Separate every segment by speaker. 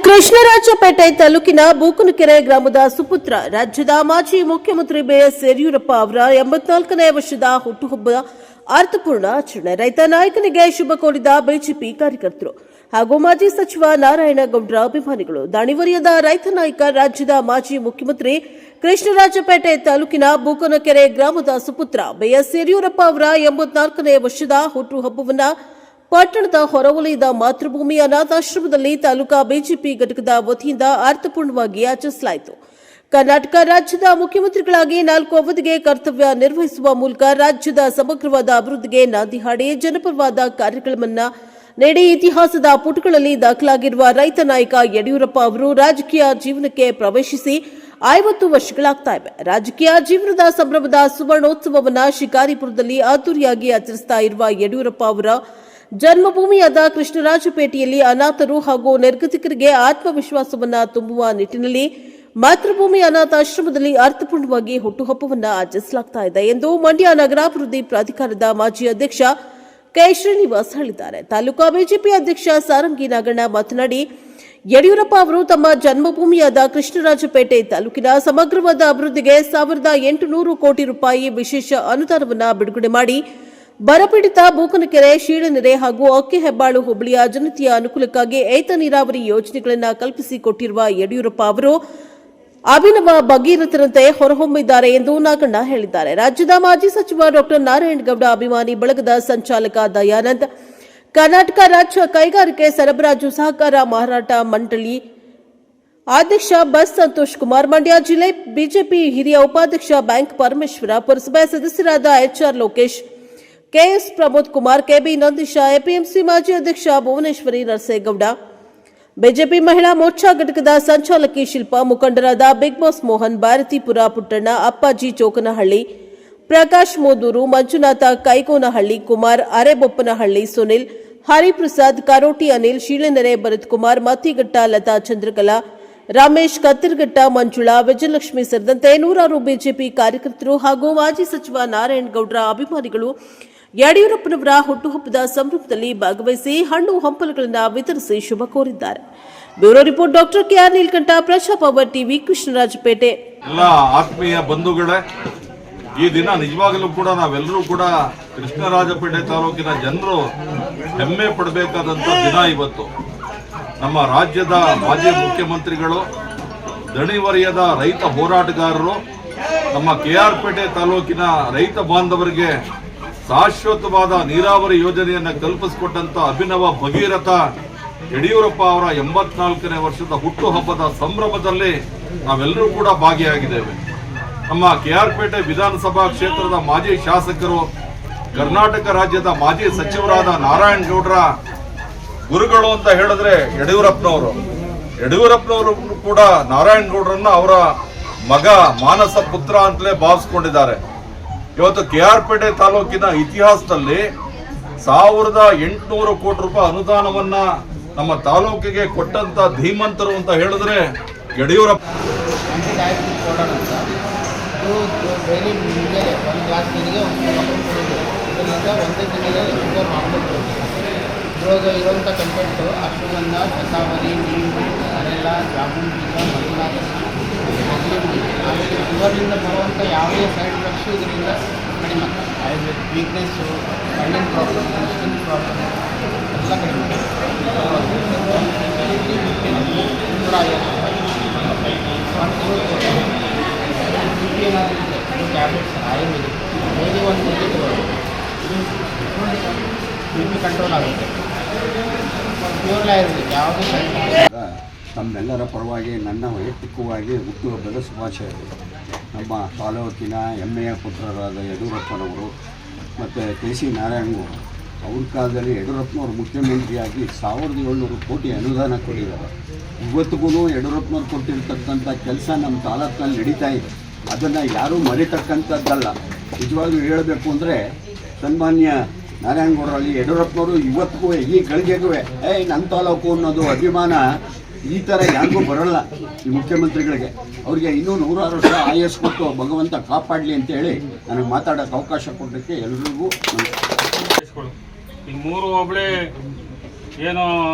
Speaker 1: ಕೃಷ್ಣರಾಜಪೇಟೆ ತಾಲೂಕಿನ ಬೂಕನಕೆರೆ ಗ್ರಾಮದ ಸುಪುತ್ರ ರಾಜ್ಯದ ಮಾಜಿ ಮುಖ್ಯಮಂತ್ರಿ ಬಿಎಸ್ ಯಡಿಯೂರಪ್ಪ ಅವರ 84ನೇ ವರ್ಷದ ಹುಟ್ಟುಹಬ್ಬದ ಅರ್ಥಪೂರ್ಣ ಆಚರಣೆ. ರೈತ ನಾಯಕನಿಗೆ ಶುಭ ಕೋರಿದ ಬಿಜೆಪಿ ಕಾರ್ಯಕರ್ತರು ಹಾಗೂ ಮಾಜಿ ಸಚಿವ ನಾರಾಯಣಗೌಡರ ಅಭಿಮಾನಿಗಳು. ದಾಣಿವರಿಯದ ರೈತ ನಾಯಕ ರಾಜ್ಯದ ಮಾಜಿ ಮುಖ್ಯಮಂತ್ರಿ ಕೃಷ್ಣರಾಜಪೇಟೆ ತಾಲೂಕಿನ ಬೂಕನಕೆರೆ ಗ್ರಾಮದ ಸುಪುತ್ರ ಬಿಎಸ್ ಯಡಿಯೂರಪ್ಪ ಅವರ 84ನೇ ವರ್ಷದ ಹುಟ್ಟುಹಬ್ಬವನ್ನು ಪಟ್ಟಣದ ಹೊರವಲಯದ ಮಾತೃಭೂಮಿ ಅನಾಥಾಶ್ರಮದಲ್ಲಿ ತಾಲೂಕಾ ಬಿಜೆಪಿ ಘಟಕದ ವತಿಯಿಂದ ಅರ್ಥಪೂರ್ಣವಾಗಿ ಆಚರಿಸಲಾಯಿತು. ಕರ್ನಾಟಕ ರಾಜ್ಯದ ಮುಖ್ಯಮಂತ್ರಿಗಳಾಗಿ 4 ಅವಧಿಗೆ ಕರ್ತವ್ಯ ನಿರ್ವಹಿಸುವ ಮೂಲಕ ರಾಜ್ಯದ ಸಮಗ್ರವಾದ ಅಭಿವೃದ್ಧಿಗೆ ನಾಂದಿ ಹಾಡಿ ಜನಪರವಾದ ಕಾರ್ಯಕ್ರಮವನ್ನು ನೀಡಿ ಇತಿಹಾಸದ ಪುಟಗಳಲ್ಲಿ ದಾಖಲಾಗಿರುವ ರೈತ ನಾಯಕ ಯಡಿಯೂರಪ್ಪ ಅವರು ರಾಜಕೀಯ ಜೀವನಕ್ಕೆ ಪ್ರವೇಶಿಸಿ 50 ವರ್ಷಗಳಾಗ್ತಾ ಇವೆ. ರಾಜಕೀಯ ಜೀವನದ ಸಂಭ್ರಮದ ಸುವರ್ಣೋತ್ಸವವನ್ನು ಶಿಕಾರಿಪುರದಲ್ಲಿ ಅದ್ದೂರಿಯಾಗಿ ಆಚರಿಸ್ತಾ ಇರುವ ಯಡಿಯೂರಪ್ಪ ಅವರ ಜನ್ಮಭೂಮಿಯಾದ ಕೃಷ್ಣರಾಜಪೇಟೆಯಲ್ಲಿ ಅನಾಥರು ಹಾಗೂ ನಿರ್ಗತಿಕರಿಗೆ ಆತ್ಮವಿಶ್ವಾಸವನ್ನು ತುಂಬುವ ನಿಟ್ಟಿನಲ್ಲಿ ಮಾತೃಭೂಮಿ ಅನಾಥಾಶ್ರಮದಲ್ಲಿ ಅರ್ಥಪೂರ್ಣವಾಗಿ ಹುಟ್ಟುಹಬ್ಬವನ್ನು ಆಚರಿಸಲಾಗ್ತಾ ಇದೆ ಎಂದು ಮಂಡ್ಯ ನಗರಾಭಿವೃದ್ಧಿ ಪ್ರಾಧಿಕಾರದ ಮಾಜಿ ಅಧ್ಯಕ್ಷ ಕೆ ಶ್ರೀನಿವಾಸ್ ಹೇಳಿದ್ದಾರೆ. ತಾಲೂಕಾ ಬಿಜೆಪಿ ಅಧ್ಯಕ್ಷ ಸಾರಂಗಿ ನಾಗಣ್ಣ ಮಾತನಾಡಿ, ಯಡಿಯೂರಪ್ಪ ಅವರು ತಮ್ಮ ಜನ್ಮಭೂಮಿಯಾದ ಕೃಷ್ಣರಾಜಪೇಟೆ ತಾಲೂಕಿನ ಸಮಗ್ರವಾದ ಅಭಿವೃದ್ಧಿಗೆ 1800 ಕೋಟಿ ರೂಪಾಯಿ ವಿಶೇಷ ಅನುದಾನವನ್ನು ಬಿಡುಗಡೆ ಮಾಡಿ ಬರಪೀಡಿತ ಬೂಕನಕೆರೆ, ಶೀಳನೆರೆ ಹಾಗೂ ಅಕ್ಕಿಹೆಬ್ಬಾಳು ಹೋಬಳಿಯ ಜನತೆಯ ಅನುಕೂಲಕ್ಕಾಗಿ ಏತ ನೀರಾವರಿ ಯೋಜನೆಗಳನ್ನು ಕಲ್ಪಿಸಿಕೊಟ್ಟಿರುವ ಯಡಿಯೂರಪ್ಪ ಅವರು ಅಭಿನವ ಭಗೀರಥರಂತೆ ಹೊರಹೊಮ್ಮಿದ್ದಾರೆ ಎಂದು ನಾಗಣ್ಣ ಹೇಳಿದ್ದಾರೆ. ರಾಜ್ಯದ ಮಾಜಿ ಸಚಿವ ಡಾ ನಾರಾಯಣಗೌಡ ಅಭಿಮಾನಿ ಬಳಗದ ಸಂಚಾಲಕ ದಯಾನಂದ್, ಕರ್ನಾಟಕ ರಾಜ್ಯ ಕೈಗಾರಿಕೆ ಸರಬರಾಜು ಸಹಕಾರ ಮಾರಾಟ ಮಂಡಳಿ ಅಧ್ಯಕ್ಷ ಬಸ್ ಸಂತೋಷ್ ಕುಮಾರ್, ಮಂಡ್ಯ ಜಿಲ್ಲೆ ಬಿಜೆಪಿ ಹಿರಿಯ ಉಪಾಧ್ಯಕ್ಷ ಬ್ಯಾಂಕ್ ಪರಮೇಶ್ವರ, ಪುರಸಭೆ ಸದಸ್ಯರಾದ HR Lokesh, KS Pramod Kumar, KB Nandeesha, APMC ಮಾಜಿ ಅಧ್ಯಕ್ಷ ಭುವನೇಶ್ವರಿ ನರಸೇಗೌಡ, ಬಿಜೆಪಿ ಮಹಿಳಾ ಮೋರ್ಚಾ ಘಟಕದ ಸಂಚಾಲಕಿ ಶಿಲ್ಪಾ, ಮುಖಂಡರಾದ ಬಿಗ್ ಬಾಸ್ ಮೋಹನ್, ಭಾರತೀಪುರ ಪುಟ್ಟಣ್ಣ, ಅಪ್ಪಾಜಿ ಚೋಕನಹಳ್ಳಿ, ಪ್ರಕಾಶ್ ಮೋದೂರು, ಮಂಜುನಾಥ ಕೈಗೋನಹಳ್ಳಿ, ಕುಮಾರ್ ಅರೆಬೊಪ್ಪನಹಳ್ಳಿ, ಸುನಿಲ್, ಹರಿಪ್ರಸಾದ್, ಕಾರೋಟಿ ಅನಿಲ್, ಶೀಳನೆರೆ ಭರತ್ ಕುಮಾರ್, ಮತ್ತಿಘಟ್ಟ ಲತಾ ಚಂದ್ರಕಲಾ, ರಮೇಶ್ ಕತ್ತಿರಘಟ್ಟ, ಮಂಜುಳಾ, ವಿಜಯಲಕ್ಷ್ಮಿ ಸೇರಿದಂತೆ 100 ಬಿಜೆಪಿ ಕಾರ್ಯಕರ್ತರು ಹಾಗೂ ಮಾಜಿ ಸಚಿವ ನಾರಾಯಣಗೌಡರ ಅಭಿಮಾನಿಗಳು ಯಡಿಯೂರಪ್ಪನವರ ಹುಟ್ಟುಹಬ್ಬದ ಸಂಭ್ರಮದಲ್ಲಿ ಭಾಗವಹಿಸಿ ಹಣ್ಣು ಹಂಪಲುಗಳನ್ನು ವಿತರಿಸಿ ಶುಭ ಕೋರಿದ್ದಾರೆ. Bureau report doctor K R Neelakantha, Praja Power TV, Krishnarajpet.
Speaker 2: ಎಲ್ಲ ಆತ್ಮೀಯ ಬಂಧುಗಳೇ, ಈ ದಿನ ನಿಜವಾಗಲೂ ಕೂಡ ನಾವೆಲ್ಲರೂ ಕೂಡ ಕೃಷ್ಣರಾಜಪೇಟೆ ತಾಲೂಕಿನ ಜನರು ಹೆಮ್ಮೆ ಪಡಬೇಕಾದಂತ ದಿನ ಇವತ್ತು. ನಮ್ಮ ರಾಜ್ಯದ ಮಾಜಿ ಮುಖ್ಯಮಂತ್ರಿಗಳು, ದಣಿವರಿಯದ ರೈತ ಹೋರಾಟಗಾರರು, ನಮ್ಮ ಕೆಆರ್ಪೇಟೆ ತಾಲೂಕಿನ ರೈತ ಬಾಂಧವರಿಗೆ ಶಾಶ್ವತವಾದ ನೀರಾವರಿ ಯೋಜನೆಯನ್ನು ಕಲ್ಪಿಸಿಕೊಟ್ಟಂತ ಅಭಿನವ ಭಗೀರಥ ಯಡಿಯೂರಪ್ಪ ಅವರ 84ನೇ ವರ್ಷದ ಹುಟ್ಟುಹಬ್ಬದ ಸಂಭ್ರಮದಲ್ಲಿ ನಾವೆಲ್ಲರೂ ಕೂಡ ಭಾಗಿಯಾಗಿದ್ದೇವೆ. ನಮ್ಮ ಕೆಆರ್ಪೇಟೆ ವಿಧಾನಸಭಾ ಕ್ಷೇತ್ರದ ಮಾಜಿ ಶಾಸಕರು, ಕರ್ನಾಟಕ ರಾಜ್ಯದ ಮಾಜಿ ಸಚಿವರಾದ ನಾರಾಯಣಗೌಡರ ಗುರುಗಳು ಅಂತ ಹೇಳಿದ್ರೆ ಯಡಿಯೂರಪ್ಪನವರು ಕೂಡ ನಾರಾಯಣಗೌಡರನ್ನ ಅವರ ಮಗ, ಮಾನಸ ಪುತ್ರ ಅಂತಲೇ ಭಾವಿಸ್ಕೊಂಡಿದ್ದಾರೆ. ಇವತ್ತು ಕೆಆರ್ಪೇಟೆ ತಾಲೂಕಿನ ಇತಿಹಾಸದಲ್ಲಿ 1800 ಕೋಟಿ ರೂಪಾಯಿ ಅನುದಾನವನ್ನ ನಮ್ಮ ತಾಲೂಕಿಗೆ ಕೊಟ್ಟಂತ ಧೀಮಂತರು ಅಂತ ಹೇಳಿದ್ರೆ ಯಡಿಯೂರಪ್ಪ.
Speaker 3: ಇವಾಗ ಇರುವಂಥ ಕಂಟೆಂಟು ಅಶ್ವಗಂಧ, ಶತಾವರಿ, ನೀರು, ಅರೆಲ್ಲ, ಜಾಮೂನ್ ಬೀಜ, ಮಧುನಾಥ, ಆಮೇಲೆ ಶುಗರ್ನಿಂದ ಬರುವಂಥ ಯಾವುದೇ ಸೈಡ್ ಎಫೆಕ್ಟ್ಸು ಇದರಿಂದ ಕಡಿಮೆ. ವೀಕ್ನೆಸ್ಸು, ಕಣ್ಣಿನ ಪ್ರಾಬ್ಲಮ್, ಸ್ಕಿನ್ ಪ್ರಾಬ್ಲಮ್ ಎಲ್ಲ ಕಡಿಮೆ. ಬಿ ಏನಾದರೂ ಟ್ಯಾಬ್ಲೆಟ್ಸ್ ಆಯುರ್ವೇದಿಕ್ ಡೈಲಿ 1 kg ತಗೊಳ್ಳಿ, ಬಿ ಕಂಟ್ರೋಲ್ ಆಗುತ್ತೆ. ಪ್ಯೂರ್ ಆಯುರ್ವೇದಿಕ್ ಯಾವುದೇ ಸೈಡ್.
Speaker 4: ತಮ್ಮೆಲ್ಲರ ಪರವಾಗಿ ನನ್ನ ವೈಯಕ್ತಿಕವಾಗಿ ಹುಟ್ಟುಹಬ್ಬದ ಶುಭಾಶಯಗಳು. ನಮ್ಮ ತಾಲೂಕಿನ ಹೆಮ್ಮೆಯ ಪುತ್ರರಾದ ಯಡಿಯೂರಪ್ಪನವರು ಮತ್ತು ಕೆ.ಸಿ. ನಾರಾಯಣಗೌಡರು ಅವ್ರ ಕಾಲದಲ್ಲಿ ಯಡಿಯೂರಪ್ಪನವರು ಮುಖ್ಯಮಂತ್ರಿಯಾಗಿ 1700 ಕೋಟಿ ಅನುದಾನ ಕೊಟ್ಟಿದ್ದಾರೆ. ಇವತ್ತಿಗೂ ಯಡಿಯೂರಪ್ಪನವ್ರು ಕೊಟ್ಟಿರ್ತಕ್ಕಂಥ ಕೆಲಸ ನಮ್ಮ ತಾಲೂಕಿನಲ್ಲಿ ನಡೀತಾ ಇದೆ. ಅದನ್ನು ಯಾರೂ ಮರಿತಕ್ಕಂಥದ್ದಲ್ಲ. ನಿಜವಾಗ್ಲೂ ಹೇಳಬೇಕು ಅಂದರೆ ಸನ್ಮಾನ್ಯ ನಾರಾಯಣಗೌಡರಲ್ಲಿ ಯಡಿಯೂರಪ್ಪನವರು ಇವತ್ತಿಗೂ ಈ ಗಳಿಗೆಗೂ ನನ್ನ ತಾಲೂಕು ಅನ್ನೋದು ಅಭಿಮಾನ ಈ ಥರ ಯಾರಿಗೂ ಬರೋಲ್ಲ. ಈ ಮುಖ್ಯಮಂತ್ರಿಗಳಿಗೆ ಅವ್ರಿಗೆ ಇನ್ನೂ 100 ವರ್ಷ ಆಯಸ್ಸು ಕೊಟ್ಟು ಭಗವಂತ ಕಾಪಾಡಲಿ ಅಂತೇಳಿ ನನಗೆ ಮಾತಾಡೋಕ್ಕೆ ಅವಕಾಶ ಕೊಡೋಕ್ಕೆ ಎಲ್ರಿಗೂ
Speaker 5: ಈ 3 ಹೋಬಳಿ ಏನು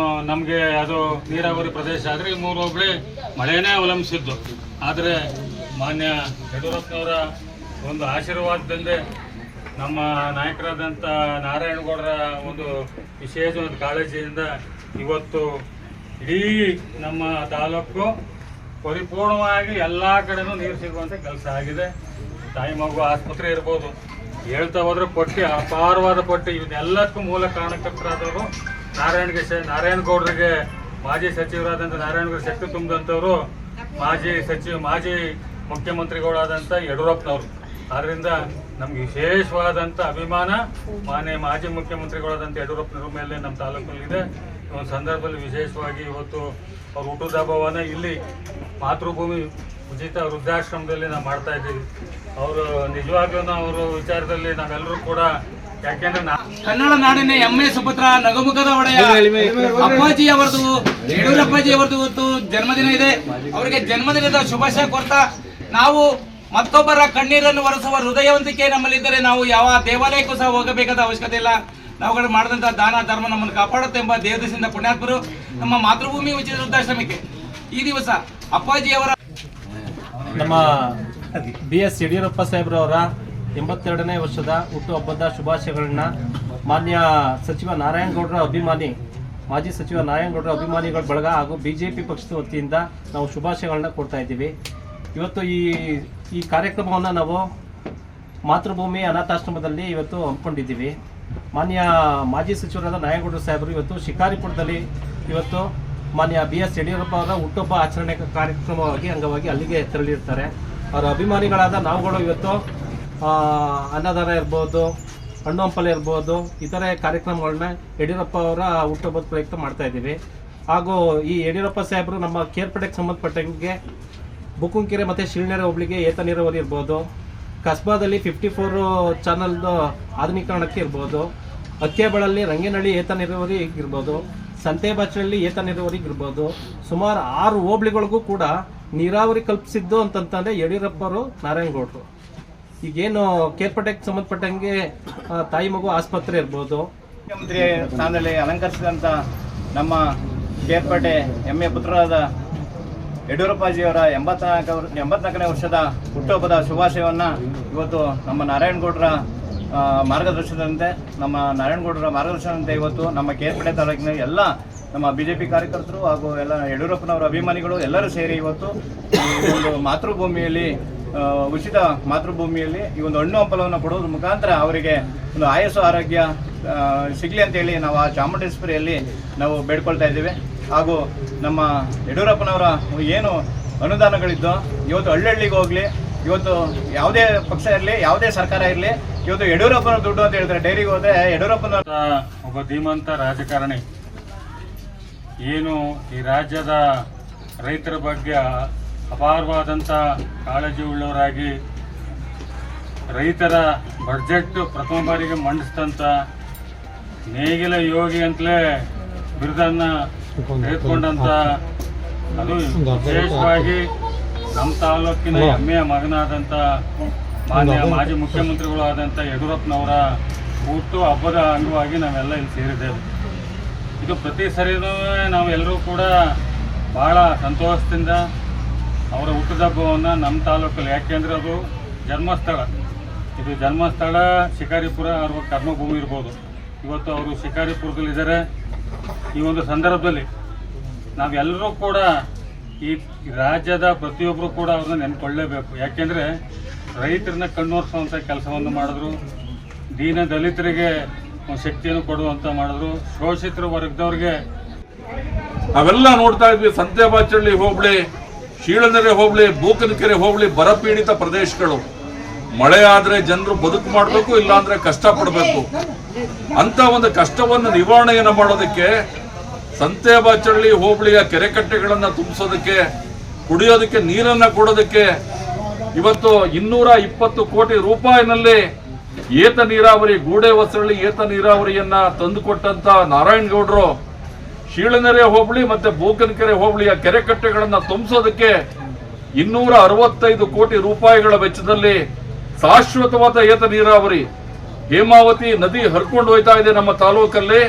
Speaker 5: ನಮಗೆ ಅದು ನೀರಾವರಿ ಪ್ರದೇಶ ಆದರೆ ಈ 3 ಹೋಬಳಿ ಮಳೆನೇ ಅವಲಂಬಿಸಿದ್ದು. ಆದರೆ ಮಾನ್ಯ ಯಡಿಯೂರಪ್ಪನವರ ಒಂದು ಆಶೀರ್ವಾದದಲ್ಲದೆ ನಮ್ಮ ನಾಯಕರಾದಂಥ ನಾರಾಯಣಗೌಡರ ಒಂದು ವಿಶೇಷವಾದ ಕಾಳಜಿಯಿಂದ ಇವತ್ತು ಇಡೀ ನಮ್ಮ ತಾಲೂಕು ಪರಿಪೂರ್ಣವಾಗಿ ಎಲ್ಲ ಕಡೆನೂ ನೀರು ಸಿಗುವಂಥ ಕೆಲಸ ಆಗಿದೆ. ತಾಯಿ ಮಗು ಆಸ್ಪತ್ರೆ ಇರ್ಬೋದು, ಹೇಳ್ತಾ ಹೋದ್ರೆ ಪಟ್ಟಿ, ಅಪಾರವಾದ ಪಟ್ಟಿ. ಇವನ್ನೆಲ್ಲಕ್ಕೂ ಮೂಲ ಕಾರಣಕರ್ತರಾದವರು ನಾರಾಯಣಗೌಡರಿಗೆ ಮಾಜಿ ಸಚಿವರಾದಂಥ ನಾರಾಯಣಗೌಡ ಶಕ್ತಿ ತುಂಬಿದಂಥವರು ಮಾಜಿ ಮುಖ್ಯಮಂತ್ರಿಗಳಾದಂಥ ಯಡಿಯೂರಪ್ಪನವರು. ಆದ್ದರಿಂದ ನಮ್ಗೆ ವಿಶೇಷವಾದಂಥ ಅಭಿಮಾನ ಮಾಜಿ ಮುಖ್ಯಮಂತ್ರಿಗಳಾದಂಥ ಯಡಿಯೂರಪ್ಪನವ್ರ ಮೇಲೆ ನಮ್ಮ ತಾಲೂಕಲ್ಲಿದೆ. ಈ ಒಂದು ಸಂದರ್ಭದಲ್ಲಿ ವಿಶೇಷವಾಗಿ ಇವತ್ತು ಅವ್ರ ಹುಟ್ಟುದ ಹಬ್ಬವನ್ನು ಇಲ್ಲಿ ಮಾತೃಭೂಮಿ ಉಚಿತ ವೃದ್ಧಾಶ್ರಮದಲ್ಲಿ ನಾವು ಮಾಡ್ತಾ ಇದ್ದೀವಿ. ಅವರು ನಿಜವಾಗ್ಲೂ ಅವರು ವಿಚಾರದಲ್ಲಿ ನಾವೆಲ್ಲರೂ ಕೂಡ, ಯಾಕೆಂದ್ರೆ
Speaker 3: ಕನ್ನಡ ನಾಡಿನ ಹೆಮ್ಮೆ ಸುಪುತ್ರ ನಗುಮುಖದ ಒಡೆಯ ಅಪ್ಪಾಜಿ ಅವರದು, ಯಡಿಯೂರಪ್ಪಾಜಿ ಅವರದು ಇವತ್ತು ಜನ್ಮದಿನ ಇದೆ. ಅವರಿಗೆ ಜನ್ಮದಿನದ ಶುಭಾಶಯ ಕೊಡ್ತಾ, ನಾವು ಮತ್ತೊಬ್ಬರ ಕಣ್ಣೀರನ್ನು ಒರೆಸುವ ಹೃದಯವಂತಿಕೆ ನಮ್ಮಲ್ಲಿದ್ದರೆ ನಾವು ಯಾವ ದೇವಾಲಯಕ್ಕೂ ಸಹ ಹೋಗಬೇಕಾದ ಅವಶ್ಯಕತೆ ಇಲ್ಲ. ನಾವುಗಳು ಮಾಡಿದಂತಹ ದಾನ ಧರ್ಮ ನಮ್ಮನ್ನು ಕಾಪಾಡುತ್ತೆ ಎಂಬ ದೇವದಶಿಯಿಂದ ಪುಣ್ಯಾತ್ಮರು ನಮ್ಮ ಮಾತೃಭೂಮಿ ಉಚಿತ ವೃದ್ಧಾಶ್ರಮಕ್ಕೆ ಈ ದಿವಸ ಅಪ್ಪಾಜಿಯವರ
Speaker 6: ನಮ್ಮ BS ಯಡಿಯೂರಪ್ಪ ಸಾಹೇಬ್ರವರ 82ನೇ ವರ್ಷದ ಹುಟ್ಟುಹಬ್ಬದ ಶುಭಾಶಯಗಳನ್ನ ಮಾನ್ಯ ಸಚಿವ ನಾರಾಯಣಗೌಡರ ಅಭಿಮಾನಿ, ಮಾಜಿ ಸಚಿವ ನಾರಾಯಣಗೌಡರ ಅಭಿಮಾನಿಗಳ ಬಳಗ ಹಾಗೂ BJP ಪಕ್ಷದ ವತಿಯಿಂದ ನಾವು ಶುಭಾಶಯಗಳನ್ನ ಕೊಡ್ತಾ ಇದ್ದೀವಿ. ಇವತ್ತು ಈ ಕಾರ್ಯಕ್ರಮವನ್ನು ನಾವು ಮಾತೃಭೂಮಿ ಅನಾಥಾಶ್ರಮದಲ್ಲಿ ಇವತ್ತು ಹಮ್ಮಿಕೊಂಡಿದ್ದೀವಿ. ಮಾನ್ಯ ಮಾಜಿ ಸಚಿವರಾದ ನಾರಾಯಣಗೌಡ ಸಾಹೇಬರು ಇವತ್ತು ಶಿಕಾರಿಪುರದಲ್ಲಿ ಇವತ್ತು ಮಾನ್ಯ BS ಯಡಿಯೂರಪ್ಪ ಅವರ ಹುಟ್ಟುಹಬ್ಬ ಆಚರಣೆ ಕಾರ್ಯಕ್ರಮವಾಗಿ ಅಂಗವಾಗಿ ಅಲ್ಲಿಗೆ ತೆರಳಿರ್ತಾರೆ. ಅವರ ಅಭಿಮಾನಿಗಳಾದ ನಾವುಗಳು ಇವತ್ತು ಅನ್ನದಾನ ಇರ್ಬೋದು, ಹಣ್ಣು ಹಂಪಲೆ ಇರ್ಬೋದು, ಇತರೆ ಕಾರ್ಯಕ್ರಮಗಳನ್ನ ಯಡಿಯೂರಪ್ಪ ಅವರ ಹುಟ್ಟುಹಬ್ಬದ ಪ್ರಯುಕ್ತ ಮಾಡ್ತಾ ಇದ್ದೀವಿ. ಹಾಗೂ ಈ ಯಡಿಯೂರಪ್ಪ ಸಾಹೇಬರು ನಮ್ಮ ಕೇರ್ಪೇಟೆಗೆ ಸಂಬಂಧಪಟ್ಟಂಗೆ ಬುಕ್ಕುಂಕೆರೆ ಮತ್ತು ಶಿಳ್ನೆರೆ ಹೋಬಳಿಗೆ ಏತ ನೀರಾವರಿ ಇರ್ಬೋದು, ಕಸ್ಬಾದಲ್ಲಿ 54 ಚಾನಲ್ದು ಆಧುನೀಕರಣಕ್ಕೆ ಇರ್ಬೋದು, ಅಕ್ಕಿಯಬಳಲ್ಲಿ ರಂಗೇನಹಳ್ಳಿ ಏತ ನೀರಾವರಿ ಇರ್ಬೋದು, ಸಂತೆಬಾಚಲ್ಲಿ ಏತ ನೀರಾವರಿ ಇರ್ಬೋದು, ಸುಮಾರು 6 ಹೋಬಳಿಗಳಿಗೂ ಕೂಡ ನೀರಾವರಿ ಕಲ್ಪಿಸಿದ್ದು ಅಂತಂತಂದರೆ ಯಡಿಯೂರಪ್ಪರು, ನಾರಾಯಣಗೌಡರು. ಈಗೇನು ಕೇರ್ಪೇಟೆಗೆ ಸಂಬಂಧಪಟ್ಟಂಗೆ ತಾಯಿ ಮಗು ಆಸ್ಪತ್ರೆ ಇರ್ಬೋದು,
Speaker 7: ಮುಖ್ಯಮಂತ್ರಿ ಸ್ಥಾನದಲ್ಲಿ ಅಲಂಕರಿಸಿದಂಥ ನಮ್ಮ ಕೇರ್ಪೇಟೆ ಹೆಮ್ಮೆಯ ಪುತ್ರರಾದ ಯಡಿಯೂರಪ್ಪಾಜಿಯವರ 84ನೇ ವರ್ಷದ ಹುಟ್ಟುಹಬ್ಬದ ಶುಭಾಶಯವನ್ನು ಇವತ್ತು ನಮ್ಮ ನಾರಾಯಣಗೌಡರ ಮಾರ್ಗದರ್ಶನದಂತೆ ಇವತ್ತು ನಮ್ಮ ಕೇರ್ಪೇಟೆ ತಾಲೂಕಿನ ಎಲ್ಲ ನಮ್ಮ BJP ಕಾರ್ಯಕರ್ತರು ಹಾಗೂ ಎಲ್ಲ ಯಡಿಯೂರಪ್ಪನವರ ಅಭಿಮಾನಿಗಳು ಎಲ್ಲರೂ ಸೇರಿ ಇವತ್ತು ಈ ಒಂದು ಮಾತೃಭೂಮಿಯಲ್ಲಿ, ಉಚಿತ ಮಾತೃಭೂಮಿಯಲ್ಲಿ ಈ ಒಂದು ಹಣ್ಣು ಹಂಪಲವನ್ನು ಕೊಡೋದ್ರ ಮುಖಾಂತರ ಅವರಿಗೆ ಒಂದು ಆಯಸ್ಸು ಆರೋಗ್ಯ ಸಿಗಲಿ ಅಂತೇಳಿ ನಾವು ಆ ಚಾಮುಂಡೇಶ್ವರಿಯಲ್ಲಿ ನಾವು ಬೇಡ್ಕೊಳ್ತಾ ಇದ್ದೇವೆ. ಹಾಗೂ ನಮ್ಮ ಯಡಿಯೂರಪ್ಪನವರ ಏನು ಅನುದಾನಗಳಿದ್ದೋ ಇವತ್ತು ಹಳ್ಳಿಗೆ ಹೋಗಲಿ, ಇವತ್ತು ಯಾವುದೇ ಪಕ್ಷ ಇರಲಿ, ಯಾವುದೇ ಸರ್ಕಾರ ಇರಲಿ, ಇವತ್ತು ಯಡಿಯೂರಪ್ಪನ ದುಡ್ಡು ಅಂತ ಹೇಳ್ತಾರೆ. ಡೈರಿಗೆ ಹೋದರೆ ಯಡಿಯೂರಪ್ಪನ
Speaker 5: ಒಬ್ಬ ಧೀಮಂತ ರಾಜಕಾರಣಿ, ಏನು ಈ ರಾಜ್ಯದ ರೈತರ ಬಗ್ಗೆ ಅಪಾರವಾದಂಥ ಕಾಳಜಿ ಉಳ್ಳವರಾಗಿ ರೈತರ ಬಡ್ಜೆಟ್ ಪ್ರಥಮ ಬಾರಿಗೆ ಮಂಡಿಸಿದಂಥ ನೇಗಿಲ ಯೋಗಿ ಅಂತಲೇ ಬಿರುದನ್ನು ತೆಗೆದುಕೊಂಡಂಥ, ಅದು ವಿಶೇಷವಾಗಿ ನಮ್ಮ ತಾಲೂಕಿನ ಹೆಮ್ಮೆಯ ಮಗನಾದಂಥ ಮಾನ್ಯ ಮಾಜಿ ಮುಖ್ಯಮಂತ್ರಿಗಳು ಆದಂಥ ಯಡಿಯೂರಪ್ಪನವರ ಹುಟ್ಟು ಹಬ್ಬದ ಅಂಗವಾಗಿ ನಾವೆಲ್ಲ ಇಲ್ಲಿ ಸೇರಿದ್ದೇವೆ. ಇದು ಪ್ರತಿ ಸರಿನೂ ನಾವೆಲ್ಲರೂ ಕೂಡ ಭಾಳ ಸಂತೋಷದಿಂದ ಅವರ ಹುಟ್ಟದ ಹಬ್ಬವನ್ನು ನಮ್ಮ ತಾಲೂಕಲ್ಲಿ, ಯಾಕೆಂದರೆ ಅದು ಜನ್ಮಸ್ಥಳ, ಇದು ಜನ್ಮಸ್ಥಳ ಶಿಕಾರಿಪುರ ಅಥವಾ ಕರ್ಮಭೂಮಿ ಇರ್ಬೋದು. ಇವತ್ತು ಅವರು ಶಿಕಾರಿಪುರದಲ್ಲಿದ್ದಾರೆ. ಈ ಒಂದು ಸಂದರ್ಭದಲ್ಲಿ ನಾವೆಲ್ಲರೂ ಕೂಡ ಈ ರಾಜ್ಯದ ಪ್ರತಿಯೊಬ್ಬರು ಕೂಡ ಅವ್ರನ್ನ ನೆನ್ಕೊಳ್ಳೇಬೇಕು. ಯಾಕೆಂದರೆ ರೈತರನ್ನ ಕಣ್ಣೋರಿಸುವಂಥ ಕೆಲಸವನ್ನು ಮಾಡಿದ್ರು, ದೀನ ದಲಿತರಿಗೆ ಶಕ್ತಿಯನ್ನು ಕೊಡುವಂಥ ಮಾಡಿದ್ರು, ಶೋಷಿತರ ವರ್ಗದವ್ರಿಗೆ.
Speaker 2: ನಾವೆಲ್ಲ ನೋಡ್ತಾ ಇದ್ವಿ, ಸಂತೆಬಾಚಹಳ್ಳಿ ಹೋಬಳಿ, ಶೀಳನೆರೆ ಹೋಬಳಿ, ಬೂಕನಕೆರೆ ಹೋಬಳಿ ಬರಪೀಡಿತ ಪ್ರದೇಶಗಳು. ಮಳೆ ಆದರೆ ಜನರು ಬದುಕು ಮಾಡಬೇಕು, ಇಲ್ಲಾಂದ್ರೆ ಕಷ್ಟಪಡಬೇಕು. ಅಂತ ಒಂದು ಕಷ್ಟವನ್ನು ನಿವಾರಣೆಯನ್ನು ಮಾಡೋದಕ್ಕೆ ಸಂತೆಬಾಚಹಳ್ಳಿ ಹೋಬಳಿಯ ಕೆರೆಕಟ್ಟೆಗಳನ್ನು ತುಂಬಿಸೋದಕ್ಕೆ, ಕುಡಿಯೋದಕ್ಕೆ ನೀರನ್ನು ಕೊಡೋದಕ್ಕೆ ಇವತ್ತು 220 ಕೋಟಿ ರೂಪಾಯಿನಲ್ಲಿ ಏತ ನೀರಾವರಿ, ಗೂಡೆ ಹೊಸಳ್ಳಿ ಏತ ನೀರಾವರಿಯನ್ನ ತಂದುಕೊಟ್ಟಂತ ನಾರಾಯಣಗೌಡರು ಶೀಳನೆರೆ ಹೋಬಳಿ ಮತ್ತೆ ಬೂಕನಕೆರೆ ಹೋಬಳಿಯ ಕೆರೆಕಟ್ಟೆಗಳನ್ನು ತುಂಬಿಸೋದಕ್ಕೆ 265 ಕೋಟಿ ರೂಪಾಯಿಗಳ ವೆಚ್ಚದಲ್ಲಿ ಶಾಶ್ವತವಾದ ಏತ ನೀರಾವರಿ ಹೇಮಾವತಿ ನದಿ ಹರ್ಕೊಂಡು ಹೋಯ್ತಾ ಇದೆ ನಮ್ಮ ತಾಲೂಕಲ್ಲಿ.